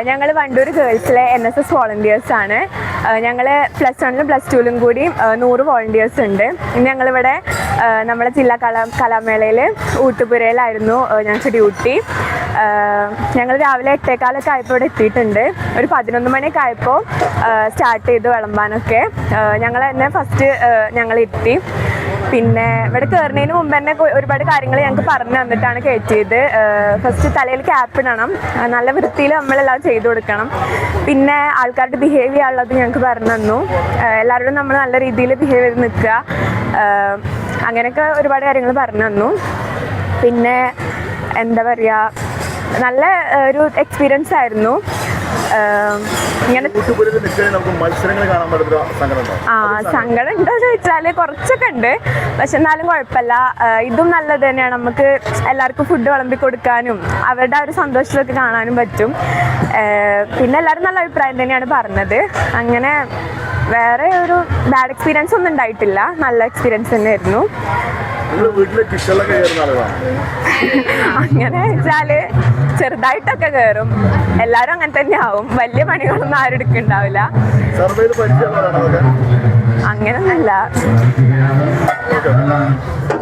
ഞങ്ങൾ വണ്ടൂർ ഗേൾസിലെ NSS വോളണ്ടിയേഴ്സാണ്. ഞങ്ങൾ +1ലും +2ലും കൂടി 100 വോളണ്ടിയേഴ്സ് ഉണ്ട്. ഞങ്ങളിവിടെ നമ്മുടെ ജില്ലാ കലാമേളയിൽ ഊട്ടുപുരയിലായിരുന്നു ഞങ്ങൾക്ക് ഡ്യൂട്ടി. ഞങ്ങൾ രാവിലെ 8:15 ആയപ്പോൾ ഇവിടെ എത്തിയിട്ടുണ്ട്. ഒരു 11 മണിയൊക്കെ ആയപ്പോൾ സ്റ്റാർട്ട് ചെയ്തു വിളമ്പാനൊക്കെ. ഞങ്ങൾ തന്നെ ഫസ്റ്റ് ഞങ്ങൾ എത്തി. പിന്നെ ഇവിടെ കയറുന്നതിന് മുമ്പ് തന്നെ ഒരുപാട് കാര്യങ്ങൾ ഞങ്ങൾക്ക് പറഞ്ഞു തന്നിട്ടാണ് കയറ്റിയത്. ഫസ്റ്റ് തലയിൽ ക്യാപ്പ് ഇടണം, നല്ല വൃത്തിയിൽ നമ്മളെല്ലാം ചെയ്തു കൊടുക്കണം. പിന്നെ ആൾക്കാരുടെ ബിഹേവ് ചെയ്യാനുള്ളത് ഞങ്ങൾക്ക് പറഞ്ഞു തന്നു. എല്ലാവരോടും നമ്മൾ നല്ല രീതിയിൽ ബിഹേവ് ചെയ്ത് നിൽക്കുക, അങ്ങനെയൊക്കെ ഒരുപാട് കാര്യങ്ങൾ പറഞ്ഞു തന്നു. പിന്നെ എന്താ പറയുക, നല്ല ഒരു എക്സ്പീരിയൻസ് ആയിരുന്നു. ഇങ്ങനെ സങ്കടം ഉണ്ടോ ചോദിച്ചാൽ കുറച്ചൊക്കെ ഉണ്ട്, പക്ഷെ എന്നാലും കുഴപ്പമില്ല. ഇതും നല്ലത് തന്നെയാണ്. നമുക്ക് എല്ലാവർക്കും ഫുഡ് വിളമ്പി കൊടുക്കാനും അവരുടെ ആ ഒരു സന്തോഷമൊക്കെ കാണാനും പറ്റും. പിന്നെ എല്ലാവരും നല്ല അഭിപ്രായം തന്നെയാണ് പറഞ്ഞത്. അങ്ങനെ വേറെ ഒരു ബാഡ് എക്സ്പീരിയൻസ് ഒന്നും ഉണ്ടായിട്ടില്ല, നല്ല എക്സ്പീരിയൻസ് തന്നെയായിരുന്നു. അങ്ങനെ വെച്ചാല് ചെറുതായിട്ടൊക്കെ കയറും, എല്ലാരും അങ്ങനെ തന്നെ ആവും. വലിയ പണികളൊന്നും ആരും എടുക്കുന്നുണ്ടാവില്ല, അങ്ങനൊന്നുമില്ല.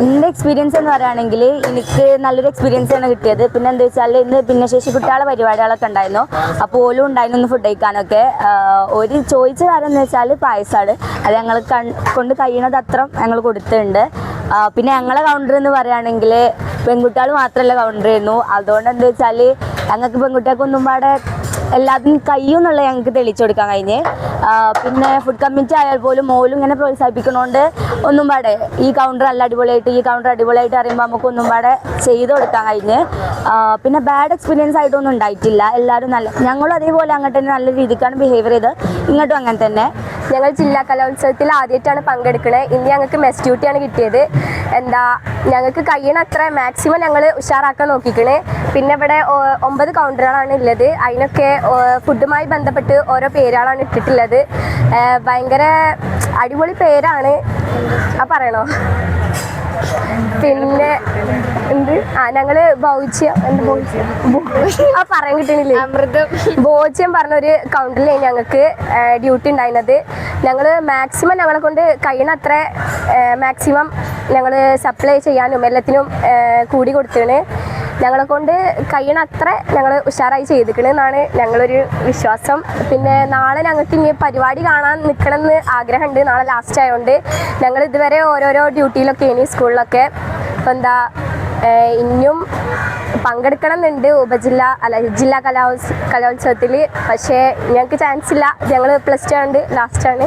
എൻ്റെ എക്സ്പീരിയൻസ് എന്ന് പറയുകയാണെങ്കിൽ എനിക്ക് നല്ലൊരു എക്സ്പീരിയൻസ് ആണ് കിട്ടിയത്. പിന്നെ എന്താ വെച്ചാൽ ഇന്ന് ഭിന്നശേഷി കുട്ടികളുടെ പരിപാടികളൊക്കെ ഉണ്ടായിരുന്നു. അപ്പോൾ ഓലും ഉണ്ടായിരുന്നു ഒന്ന് ഫുഡ് കഴിക്കാനൊക്കെ. ഒരു ചോദിച്ച കാര്യം എന്ന് വെച്ചാൽ പായസമാണ്. അത് ഞങ്ങൾ കൊണ്ട് കഴിയണത് അത്ര ഞങ്ങൾ കൊടുത്തിട്ടുണ്ട്. പിന്നെ ഞങ്ങളെ കൗണ്ടർ എന്ന് പറയുകയാണെങ്കിൽ പെൺകുട്ടികൾ മാത്രമല്ല കൗണ്ടർ ചെയ്യുന്നു. അതുകൊണ്ട് എന്താ വെച്ചാൽ ഞങ്ങൾക്ക് പെൺകുട്ടികൾക്കൊന്നും പാടെ എല്ലാത്തിനും കഴിയുമെന്നുള്ള ഞങ്ങൾക്ക് തെളിയിച്ചു കൊടുക്കാൻ കഴിഞ്ഞ്. പിന്നെ ഫുഡ് കമ്മിറ്റി ആയാൽ പോലും മോലും ഇങ്ങനെ പ്രോത്സാഹിപ്പിക്കുന്നതുകൊണ്ട് ഒന്നും പാടെ ഈ കൗണ്ടർ നല്ല അടിപൊളിയായിട്ട്, ഈ കൗണ്ടർ അടിപൊളിയായിട്ട് അറിയുമ്പോൾ നമുക്ക് ഒന്നും പാടെ ചെയ്ത് കൊടുക്കാൻ കഴിഞ്ഞ്. പിന്നെ ബാഡ് എക്സ്പീരിയൻസ് ആയിട്ടൊന്നും ഉണ്ടായിട്ടില്ല. എല്ലാവരും ഞങ്ങളും അതേപോലെ അങ്ങോട്ട് തന്നെ നല്ല രീതിക്കാണ് ബിഹേവിയർ ചെയ്ത്, ഇങ്ങോട്ടും അങ്ങനെ തന്നെ. ഞങ്ങൾ ജില്ലാ കലോത്സവത്തിൽ ആദ്യമായിട്ടാണ് പങ്കെടുക്കുന്നത്. ഇന്ന് ഞങ്ങൾക്ക് മെസ് ഡ്യൂട്ടിയാണ് കിട്ടിയത്. ഞങ്ങൾക്ക് കഴിയണത്ര മാക്സിമം ഞങ്ങൾ ഉഷാറാക്കാൻ നോക്കിക്കണേ. പിന്നെ ഇവിടെ 9 കൗണ്ടറുകളാണ് ഉള്ളത്. അതിനൊക്കെ ഫുഡുമായി ബന്ധപ്പെട്ട് ഓരോ പേരുകളാണ് ഇട്ടിട്ടുള്ളത്. ഭയങ്കര അടിപൊളി പേരാണ്. പറയണോ? പിന്നെ ഞങ്ങള് പറയാൻ കിട്ടണില്ലേ, ഭോജ്യം പറഞ്ഞൊരു കൗണ്ടറിൽ ഞങ്ങൾക്ക് ഡ്യൂട്ടി ഉണ്ടായിരുന്നത്. ഞങ്ങൾ മാക്സിമം ഞങ്ങളെ കൊണ്ട് കഴിയണത്ര മാക്സിമം ഞങ്ങൾ സപ്ലൈ ചെയ്യാനും എല്ലാത്തിനും കൂടി കൊടുത്തേണ്. ഞങ്ങളെ കൊണ്ട് കഴിയണത്ര ഞങ്ങൾ ഉഷാറായി ചെയ്തിക്കണെന്നാണ് ഞങ്ങളൊരു വിശ്വാസം. പിന്നെ നാളെ ഞങ്ങൾക്ക് ഇനി പരിപാടി കാണാൻ നിൽക്കണമെന്ന് ആഗ്രഹമുണ്ട്. നാളെ ലാസ്റ്റ് ആയതുകൊണ്ട് ഞങ്ങൾ ഇതുവരെ ഓരോരോ ഡ്യൂട്ടിയിലൊക്കെ ഇനി സ്കൂളിലൊക്കെ. അപ്പം ഇനിയും പങ്കെടുക്കണം എന്നുണ്ട് ജില്ലാ കലോത്സവത്തിൽ. പക്ഷേ ഞങ്ങൾക്ക് ചാൻസ് ഇല്ല. ഞങ്ങൾ +2 ആണ്ട് ലാസ്റ്റാണ്.